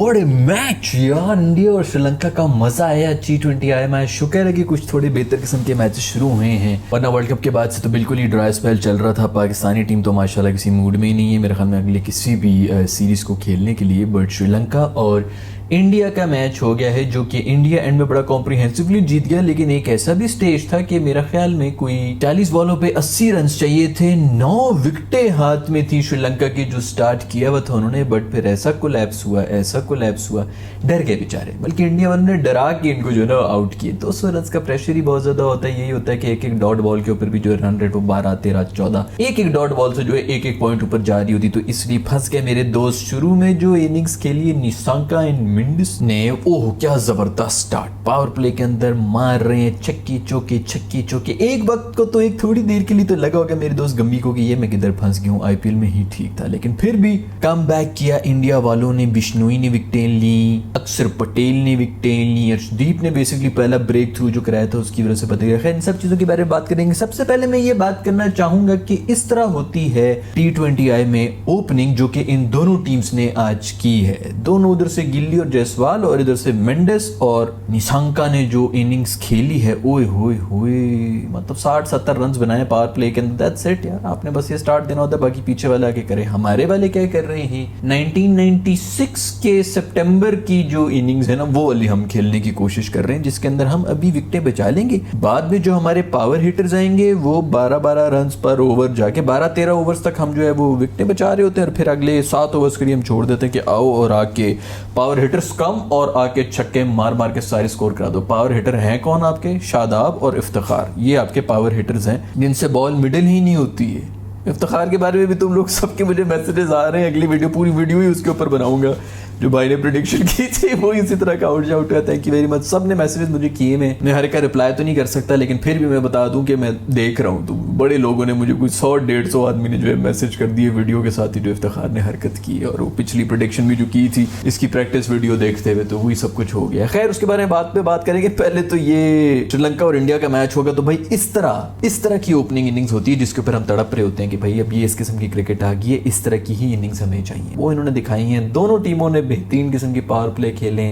What A match यार, India और श्रीलंका का मजा आया। T20 आया मैच, शुक्र है कि कुछ थोड़े बेहतर किस्म के मैचेस शुरू हुए हैं, वरना वर्ल्ड कप के बाद से तो बिल्कुल ही ड्राई स्पेल चल रहा था। पाकिस्तानी टीम तो माशाल्लाह किसी मूड में ही नहीं है मेरे ख्याल में अगले किसी भी सीरीज को खेलने के लिए। बट श्रीलंका और इंडिया का मैच हो गया है जो कि इंडिया एंड में बड़ा कॉम्प्रिहेंसिवली जीत गया, लेकिन एक ऐसा भी स्टेज था कि मेरा ख्याल में कोई 40 बॉलों पे 80 रन चाहिए थे। 9 विकेटें हाथ में थी श्रीलंका की, जो स्टार्ट किया हुआ था उन्होंने, बट फिर ऐसा कोलैप्स हुआ, डर गए बेचारे। बल्कि इंडिया वालों ने डरा के इनको जो है ना आउट किए। 200 रन का प्रेशर ही बहुत ज्यादा होता है। यही होता है कि एक एक डॉट बॉल के ऊपर भी जो है रन रेट वो 12, 13, 14 एक एक डॉट बॉल से जो है एक एक पॉइंट ऊपर जा रही होती, तो इसलिए फंस गए मेरे दोस्त। शुरू में जो इनिंग्स खेली निशांका एंड मिंडिस ने, ओह क्या जबरदस्त स्टार्ट, पावर प्ले के अंदर मार रहे हैं छक्के चौके। एक वक्त को तो एक थोड़ी देर के लिए तो लगा होगा मेरे दोस्त गम्मी को कि ये मैं किधर फंस गया हूँ, आईपीएल में ही ठीक था, लेकिन फिर भी कम बैक किया इंडिया वालों ने। बिश्नोई ने विकेटें ली, अक्षर पटेल ने विकेटें ली, अर्शदीप ने बेसिकली पहला ब्रेक थ्रू जो कराया था उसकी वजह से बदल गया। खैर इन सब चीजों के बारे में बात करेंगे। सबसे पहले मैं ये बात करना चाहूंगा कि इस तरह होती है T20I में ओपनिंग जो कि इन दोनों टीम्स ने आज की है। दोनों उधर से गिल्ली और जायसवाल और इधर से मेंडिस और निशांका ने जो इनिंग्स खेली है, ओए होए मतलब 60-70 रन बनाए पावर प्ले के अंदर। दैट्स इट यार, आपने बस ये स्टार्ट देना होता है, बाकी पीछे वाले आके करे। हमारे वाले क्या कर रहे हैं, 1996 के सितंबर की जो इनिंग्स है ना वो वाली हम खेलने की कोशिश कर रहे हैं, जिसके अंदर हम अभी विकेटें बचा लेंगे। बाद में जो हमारे पावर हिटर्स आएंगे वो 12-12 रन पर ओवर जाके 12-13 ओवर्स तक हम जो है वो विकेटें बचा रहे होते हैं, और फिर अगले 7 ओवर्स के लिए हम छोड़ देते हैं कि आओ और आके पावर हिटर्स कम और आके छक्के मार के सारे स्कोर करा दो। पावर हिटर हैं कौन आपके, शादाब और इफ्तिखार, ये आपके पावर हिटर्स हैं जिनसे बॉल मिडिल ही नहीं होती है। इफ्तिखार के बारे में भी तुम लोग सबके मुझे मैसेजेस आ रहे हैं, अगली वीडियो पूरी वीडियो ही उसके ऊपर बनाऊंगा। जो भाई ने प्रेडिक्शन की थी वो इसी तरह का आउट हुआ। थैंक यू वेरी मच, सब ने मैसेजेस मुझे किए। मैं हर एक का रिप्लाई तो नहीं कर सकता, लेकिन फिर भी मैं बता दूं कि मैं देख रहा हूं। तो बड़े लोगों ने मुझे कुछ 100-150 आदमी ने जो है मैसेज कर दिए वीडियो के साथ ही जो इफ्तिखार ने हरकत की, और वो पिछली प्रेडिक्शन भी जो की थी इसकी प्रैक्टिस वीडियो देखते हुए, तो वही सब कुछ हो गया। खैर उसके बारे में बात करेंगे। पहले तो ये श्रीलंका और इंडिया का मैच होगा, तो भाई इस तरह की ओपनिंग इनिंग्स होती है जिसके ऊपर हम तड़प रहे होते हैं कि भाई अब ये इस किस्म की क्रिकेट आ गई है, इस तरह की ही इनिंग्स हमें चाहिए। वो इन्होंने दिखाई है। दोनों टीमों ने बेहतरीन किस्म की पावर प्ले खेले,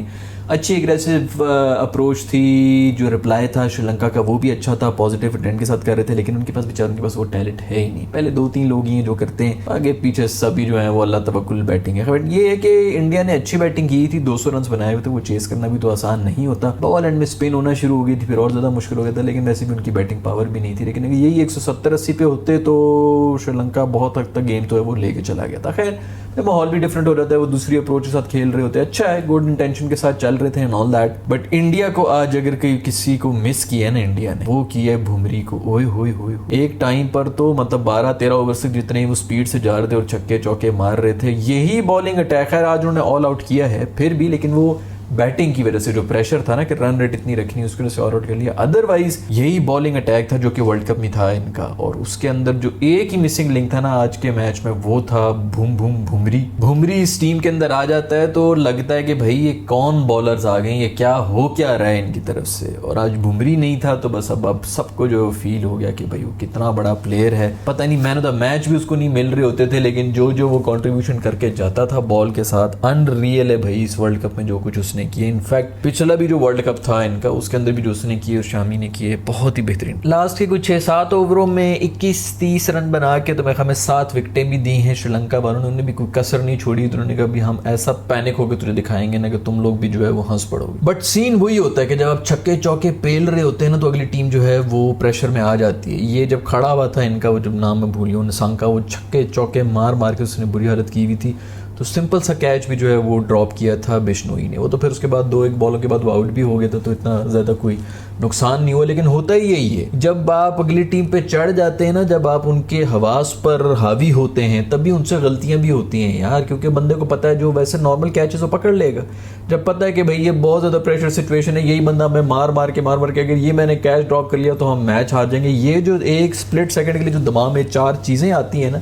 अच्छी एग्रेसिव अप्रोच थी। जो रिप्लाई था श्रीलंका का वो भी अच्छा था, पॉजिटिव इंटेंट के साथ कर रहे थे, लेकिन उनके पास बेचारों के पास वो टैलेंट है ही नहीं। पहले 2-3 लोग ही हैं जो करते हैं, आगे पीछे सभी जो है वो अल्लाह तवक्कुल बैटिंग है। बट ये है कि इंडिया ने अच्छी बैटिंग की थी, 200 रन बनाए हुए थे, वो चेस करना भी तो आसान नहीं होता। बॉल एंड में स्पिन होना शुरू हो गई थी, फिर और ज़्यादा मुश्किल हो गया था, लेकिन वैसे भी उनकी बैटिंग पावर भी नहीं थी। लेकिन यही 170-80 पे होते तो श्रीलंका बहुत हद तक गेम तो है वो लेके चला गया था। खैर माहौल भी डिफरेंट हो रहा था, वो दूसरी अप्रोच के साथ खेल रहे होते, अच्छा है, गुड इंटेंशन के साथ चल रहे थे and all that. But India को आज अगर किसी को मिस किया ना इंडिया ने, वो किया है बुमरी को। ओए होए एक टाइम पर तो मतलब 12-13 ओवर से जितने वो स्पीड से जा रहे थे और छक्के चौके मार रहे थे, यही बॉलिंग अटैक है। आज उन्होंने ऑल आउट किया है फिर भी, लेकिन वो बैटिंग की वजह से जो प्रेशर था ना कि रन रेट इतनी रखनी है, उसकी वजह से ऑल आउट कर लिया। अदरवाइज यही बॉलिंग अटैक था जो कि वर्ल्ड कप में था इनका, और उसके अंदर जो एक ही मिसिंग लिंक था ना आज के मैच में, वो था भुमरी इस टीम के अंदर आ जाता है तो लगता है कि भाई ये कौन बॉलर्स आ गए, ये क्या हो क्या रहा है इनकी तरफ से। और आज भुमरी नहीं था तो बस अब सबको जो फील हो गया कि भाई वो कितना बड़ा प्लेयर है। पता नहीं मैन ऑफ द मैच भी उसको नहीं मिल रहे होते थे, लेकिन जो वो कॉन्ट्रीब्यूशन करके जाता था बॉल के साथ, अनरियल है भाई इस वर्ल्ड कप में जो कुछ ने किए। इनफैक्ट पिछला भी जो वर्ल्ड कप था इनका, उसके अंदर भी जो उसने किए और शामी ने किए बहुत ही बेहतरीन। लास्ट के कुछ 6-7 ओवरों में 21-30 रन बना के तो मैं हमें 7 विकेटें भी दी हैं श्रीलंका वालों ने। उन्होंने भी कोई कसर नहीं छोड़ी। तो उन्होंने कहा भी हम ऐसा पैनिक होकर तुझे दिखाएंगे ना कि तुम लोग भी जो है वो हंस पड़ोगे। बट सीन वही होता है कि जब आप छक्के चौके पेल रहे होते हैं ना, तो अगली टीम जो है वो प्रेशर में आ जाती है। ये जब खड़ा हुआ था इनका, वो जब नाम मैं भूलियो निशांका, वो छक्के चौके मार के उसने बुरी हालत की हुई थी, तो सिंपल सा कैच भी जो है वो ड्रॉप किया था बिश्नोई ने। वो तो फिर उसके बाद 2-1 बॉलों के बाद वो आउट भी हो गया था, तो इतना ज़्यादा कोई नुकसान नहीं हुआ। लेकिन होता ही यही है, जब आप अगली टीम पे चढ़ जाते हैं ना, जब आप उनके हवास पर हावी होते हैं, तभी उनसे गलतियां भी होती हैं यार, क्योंकि बंदे को पता है जो वैसे नॉर्मल कैचेस वो पकड़ लेगा। जब पता है कि भाई ये बहुत ज़्यादा प्रेशर सिचुएशन है, यही बंदा हमें मार के अगर ये मैंने कैच ड्रॉप कर लिया तो हम मैच हार जाएंगे, ये जो एक स्प्लिट सेकंड के लिए जो दिमाग में 4 चीज़ें आती हैं ना,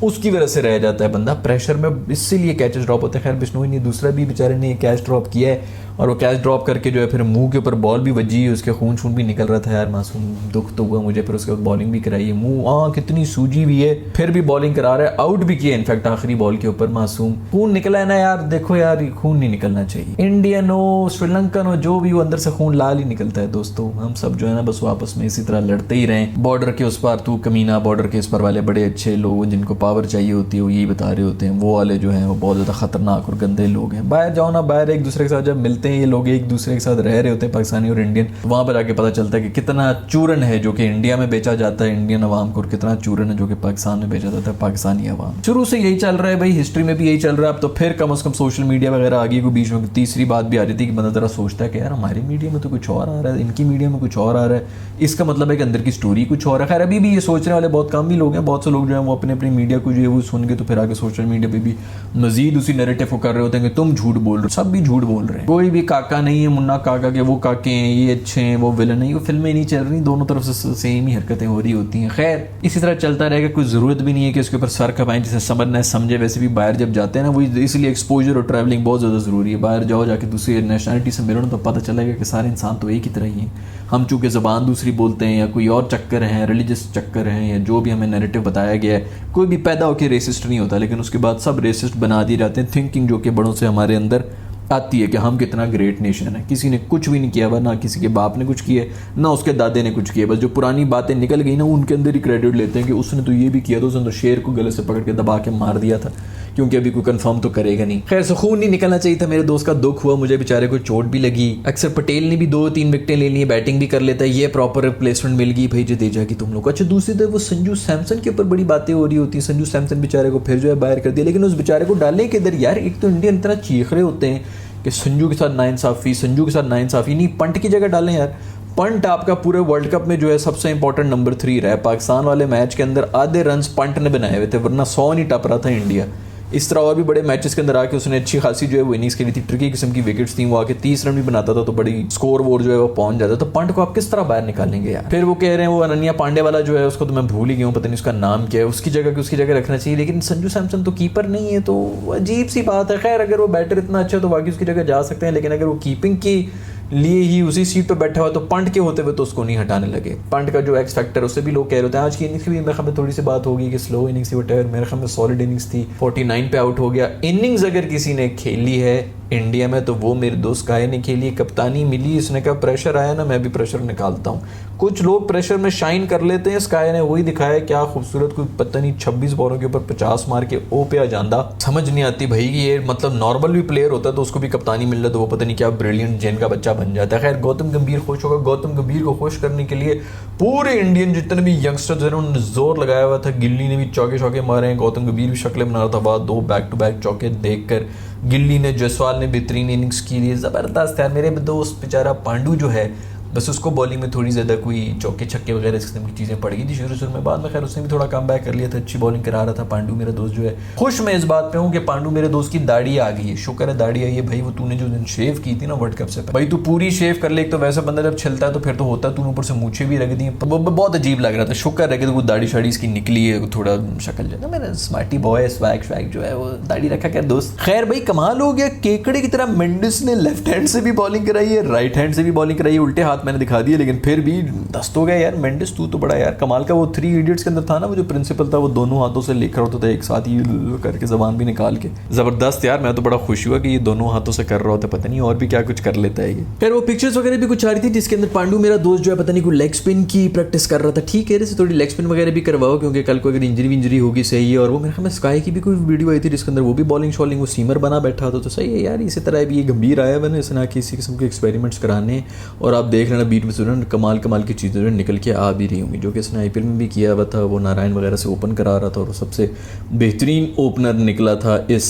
उसकी वजह से रह जाता है बंदा प्रेशर में, इसीलिए कैचेस ड्रॉप होते हैं। खैर बिश्नोई ने दूसरा भी बेचारे ने कैच ड्रॉप किया है, और वो कैच ड्रॉप करके जो है फिर मुंह के ऊपर बॉल भी बजी, उसके खून भी निकल रहा था यार, मासूम दुख तो हुआ मुझे। फिर उसके बाद बॉलिंग भी कराई है, मुंह कितनी सूजी भी है, फिर भी बॉलिंग करा रहा है, आउट भी किया इनफैक्ट आखिरी बॉल के ऊपर। मासूम खून निकला है ना यार, देखो यार खून नहीं निकलना चाहिए। इंडियन हो, श्रीलंकन हो, जो भी हो, अंदर से खून लाल ही निकलता है दोस्तों। हम सब जो है ना बस आपस में इसी तरह लड़ते ही रहें। बॉर्डर के उस पार तू कमीना, बॉर्डर के इस पार वाले बड़े अच्छे लोग जिनको पावर चाहिए होती है वो यही बता रहे होते हैं, वो वाले जो हैं वो बहुत ज़्यादा खतरनाक और गंदे लोग हैं। बाहर जाओ ना, बाहर एक दूसरे के साथ जब मिलते हैं ये लोग, एक दूसरे के साथ रह रहे होते हैं पाकिस्तानी और इंडियन, तो वहाँ पर आके पता चलता है कि कितना चूरन है जो कि इंडिया में बेचा जाता है इंडियन अवाम को, और कितना चूरन है जो कि पाकिस्तान में बेचा जाता है पाकिस्तानी अवाम। शुरू से यही चल रहा है भाई, हिस्ट्री में भी यही चल रहा है। अब तो फिर कम से कम सोशल मीडिया वगैरह आगे को बीच में तीसरी बात भी आ रही थी कि बंदा जरा सोचता है कि यार हमारी मीडिया में तो कुछ और आ रहा है, इनकी मीडिया में कुछ और आ रहा है, इसका मतलब है कि अंदर की स्टोरी कुछ और है। खैर अभी भी ये सोचने वाले बहुत कम भी लोग हैं, बहुत से लोग जो है वो अपने अपनी मीडिया को जो है वो सुन के तो फिर आगे सोशल मीडिया पे भी मजीद उसी नैरेटिव को कर रहे होते हैं कि तुम झूठ बोल रहे हो। सब भी झूठ बोल रहे हैं, कोई भी काका नहीं है मुन्ना काका के वो काके हैं, ये अच्छे हैं, वो विलन है, वो फिल्में नहीं चल रही, दोनों तरफ से सेम ही हरकतें हो रही होती हैं। खैर इसी तरह चलता रहेगा, कोई ज़रूरत भी नहीं है कि उसके ऊपर सर खपाएं, जिसे समझना है समझे। वैसे भी बाहर जब जाते हैं ना वो इसलिए एक्सपोजर और ट्रैवलिंग बहुत ज़्यादा ज़रूरी है। बाहर जाओ, जाके दूसरी नेशनलिटी से मिलो तो पता चलेगा कि सारे इंसान तो एक ही तरह ही हैं। हम चूँकि ज़बान दूसरी बोलते हैं या कोई और चक्कर हैं, रिलीजियस चक्कर हैं, या जो भी हमें नैरेटिव बताया गया है, कोई भी पैदा होकर रेसिस्ट नहीं होता, लेकिन उसके बाद सब रेसिस्ट बना दिए जाते हैं। थिंकिंग जो कि बड़ों से हमारे अंदर आती है कि हम कितना ग्रेट नेशन है। किसी ने कुछ भी नहीं किया हुआ, ना किसी के बाप ने कुछ किया, ना उसके दादे ने कुछ किया, बस जो पुरानी बातें निकल गई ना उनके अंदर ही क्रेडिट लेते हैं कि उसने तो ये भी किया था, उसने तो शेर को गले से पकड़ के दबा के मार दिया था, क्योंकि अभी कोई कंफर्म तो करेगा नहीं। खैर सुकून नहीं निकलना चाहिए था। मेरे दोस्त का दुख हुआ, मुझे बेचारे को चोट भी लगी। अक्सर पटेल ने भी 2-3 विकेटें ले ली, बैटिंग भी कर लेता है, ये प्रॉपर रिप्लेसमेंट मिल गई भाई जडेजा की तुम लोग। अच्छा दूसरी तरफ वो संजू सैमसन के ऊपर बड़ी बातें हो रही होती है। संजू सैमसन बेचारे को फिर जो है बाहर कर दिया, लेकिन उस बेचारे को डालने के इधर यार, एक तो इंडियन इतना चीख रहे होते हैं कि संजू के साथ नाइंसाफ़ी, संजू के साथ नाइंसाफ़ी, नहीं पंट की जगह डालें यार। पंट आपका पूरे वर्ल्ड कप में जो है सबसे इंपॉर्टेंट नंबर 3 रहा है। पाकिस्तान वाले मैच के अंदर आधे रन पंट ने बनाए हुए थे, वरना 100 नहीं टप रहा था इंडिया। इस तरह और भी बड़े मैचेस के अंदर आके उसने अच्छी खासी जो है वो इनिंग्स खेली थी, ट्रिकी किस्म की विकेट्स थी, वो आके 30 रन भी बनाता था तो बड़ी स्कोर वोर जो है वो पहुंच जाता। तो पंट को आप किस तरह बाहर निकालेंगे यार। फिर वो कह रहे हैं वो अनन्या पांडे वाला जो है उसको तो मैं भूल ही गया हूँ, पता नहीं उसका नाम क्या है, उसकी जगह रखना चाहिए। लेकिन संजू सैमसन तो कीपर नहीं है, तो अजीब सी बात है। खैर अगर वो बैटर इतना अच्छा है तो बाकी उसकी जगह जा सकते हैं, लेकिन अगर वो कीपिंग की लिए ही उसी सीट पर बैठा हुआ तो पंट के होते हुए तो उसको नहीं हटाने लगे। पंट का जो एक्स फैक्टर उससे भी लोग कह रहे होते हैं। आज की इनिंग्स की भी मेरे ख्याल में थोड़ी सी बात होगी कि स्लो इनिंग्स थी, वटेवर मेरे ख्याल में सॉलिड इनिंग्स थी, 49 पे आउट हो गया। इनिंग्स अगर किसी ने खेली है इंडिया में तो वो मेरे दोस्त काये ने खेली, कप्तानी मिली, इसने कहा प्रेशर आया ना मैं भी प्रेशर निकालता हूँ। कुछ लोग प्रेशर में शाइन कर लेते हैं, स्काई ने वही दिखाया, क्या खूबसूरत, कोई पता नहीं 26 बॉलों के ऊपर 50 मार के ओ पे आ जांदा। समझ नहीं आती भाई कि ये मतलब नॉर्मल भी प्लेयर होता है तो उसको भी कप्तानी मिल रहा तो वो पता नहीं क्या ब्रिलियंट जेन का बच्चा बन जाता है। खैर गौतम गंभीर खुश होगा। गौतम गंभीर को खुश करने के लिए पूरे इंडियन जितने भी यंगस्टर्स हैं उन्होंने जोर लगाया हुआ था। गिल्ली ने भी चौके मारे हैं, गौतम गंभीर भी शक्लें बना रहा था, बाद 2 बैक टू बैक चौके देखकर गिल्ली ने, जयसवाल ने बेहतरीन इनिंग्स की थी, ज़बरदस्त यार। मेरे दोस्त बेचारा पांडू जो है बस उसको बॉलिंग में थोड़ी ज़्यादा कोई चौके छक्के वगैरह इस किस्म की चीज़ें पड़ गई थी शुरू में, बाद में खैर उसने भी थोड़ा कम बैक कर लिया था, अच्छी बॉलिंग करा रहा था पांडू मेरा दोस्त जो है। खुश मैं इस बात पे हूँ कि पांडू मेरे दोस्त की दाढ़ी आ गई है, शुक्र है दाढ़ी आई है भाई। वो तूने जो दिन शेव की थी ना वर्ल्ड कप से भाई, तू पूरी शेव कर ले। एक तो वैसे बंदा जब छिलता है तो फिर तो होता है, तूने ऊपर से मूछें भी रख दी, बहुत अजीब लग रहा था। शुक्र है कि तो दाढ़ी शाड़ी इसकी निकली है, थोड़ा शक्ल जो है मेरा स्मार्टी बॉय स्वैग जो है वो दाढ़ी रखा क्या दोस्त। खैर भाई कमाल हो गया, केकड़े की तरह मेंडिस ने लेफ्ट हैंड से भी बॉलिंग कराई है, राइट हैंड से भी बॉलिंग कराई है, उल्टे हाथ मैंने दिखा दिए, लेकिन फिर भी दस्त हो गया यार। मेंडिस तू तो बड़ा यार कमाल का। वो 3 इडियट्स के अंदर था ना वो जो प्रिंसिपल था, वो दोनों हाथों से लिख रहा होता था एक साथ ही करके जबान भी निकाल के, जबरदस्त यार। मैं तो बड़ा खुश हुआ कि ये दोनों हाथों से कर रहा होता, पता नहीं और भी क्या कुछ कर लेता है ये। फिर वो पिक्चर्स वगैरह भी कुछ आ रही थी जिसके अंदर पांडू मेरा दोस्त जो है पता नहीं कोई लेग स्पिन की प्रैक्टिस कर रहा था। ठीक है, थोड़ी लेग स्पिन वगैरह भी करवाओ क्योंकि कल को अगर इंजरी होगी सही है। और वो मेरे ख्याल में स्काई की भी कोई वीडियो आई थी जिसके अंदर वो भी बॉलिंग शॉलिंग वो सीमर बना बैठा था, तो सही है यार। इसी तरह भी ये गंभीर आया मैंने इसने किसी किस्म के एक्सपेरिमेंट्स कराने, और आप देख लेना बीट में स्टूडेंट कमाल की चीज़ें जो निकल के आ भी रही होंगी, जो कि इसने आईपीएल में भी किया हुआ था। वो नारायण वगैरह से ओपन करा रहा था और सबसे बेहतरीन ओपनर निकला था इस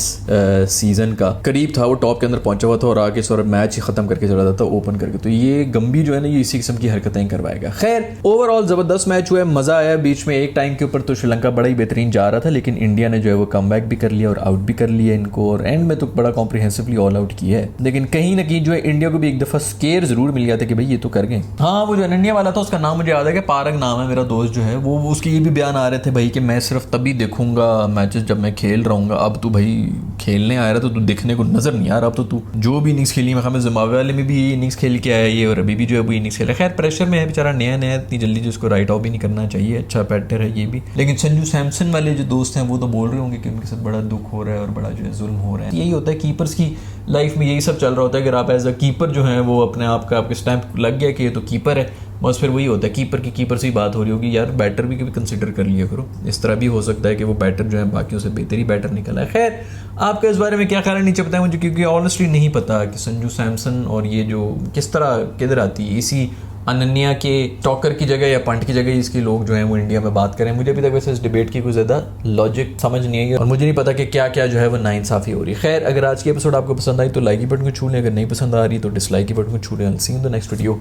सीज़न का, करीब था वो टॉप के अंदर पहुंचा हुआ था और आगे सौरभ मैच ही ख़त्म करके चला जाता ओपन करके। तो ये गंभीर जो है ना ये इसी किस्म की हरकतें करवाएगा। खैर ओवरऑल ज़बरदस्त मैच हुआ है, मज़ा आया। बीच में एक टाइम के ऊपर तो श्रीलंका बड़ा ही बेहतरीन जा रहा था, लेकिन इंडिया ने जो है वो कमबैक भी कर लिया और आउट भी कर लिया इनको, और एंड में तो बड़ा कॉम्प्रिहेंसिवली ऑल आउट किया है। लेकिन कहीं ना कहीं जो है इंडिया को भी एक दफ़ा स्केयर ज़रूर मिल गया था कि भाई ये तो कर गए। हाँ वो जो अनन्या वाला था उसका नाम मुझे याद है कि पारग नाम है, मेरा दोस्त जो है वो उसके ये भी बयान आ रहे थे भाई कि मैं सिर्फ तभी देखूंगा मैचेस जब मैं खेल रहा हूँ। अब तू भाई खेलने आया रहा तो तू दिखने को नजर नहीं आ रहा। अब तो तू जो भी इनिंग्स खेली, मैं जिम्बाब्वे वाले में भी ये इनिंग्स खेल के आया ये, और अभी भी जो है वो इनिंग्स खेला। खैर प्रेशर में है बेचारा, नया नया, इतनी जल्दी जिसको राइट ऑफ भी नहीं करना चाहिए, अच्छा बैटर है ये भी। लेकिन संजू सैमसन वाले जो दोस्त हैं वो तो बोल रहे होंगे कि उनके साथ बड़ा दुख हो रहा है और बड़ा जो है जुल्म हो रहा है। यही होता है कीपर्स की लाइफ में, यही सब चल रहा होता है। अगर आप एज अ कीपर जो है वो अपने आप का आपके स्टैंप लग गया कि ये तो कीपर है, बस फिर वही होता है कीपर की कीपर से ही बात हो रही होगी, यार बैटर भी कभी कंसिडर कर लिया करो। इस तरह भी हो सकता है कि वो बैटर जो है बाकियों से बेहतर ही बैटर निकला है। खैर आपका इस बारे में क्या ख्याल है नीचे बताएं मुझे, क्योंकि ऑनेस्टली नहीं पता कि संजू सैमसन और ये जो किस तरह किधर आती है इसी अनन्या के टॉकर की जगह या पंट की जगह इसकी लोग जो हैं वो इंडिया में बात करें। मुझे अभी तक वैसे इस डिबेट की कोई ज़्यादा लॉजिक समझ नहीं आई और मुझे नहीं पता कि क्या क्या जो है वो नाइंसाफ़ी हो रही है। खैर अगर आज की एपिसोड आपको पसंद आई तो लाइक की बटन को छू लें, अगर नहीं पसंद आ रही तो डिसलाइक की बटन को छू लें। See you in the next video.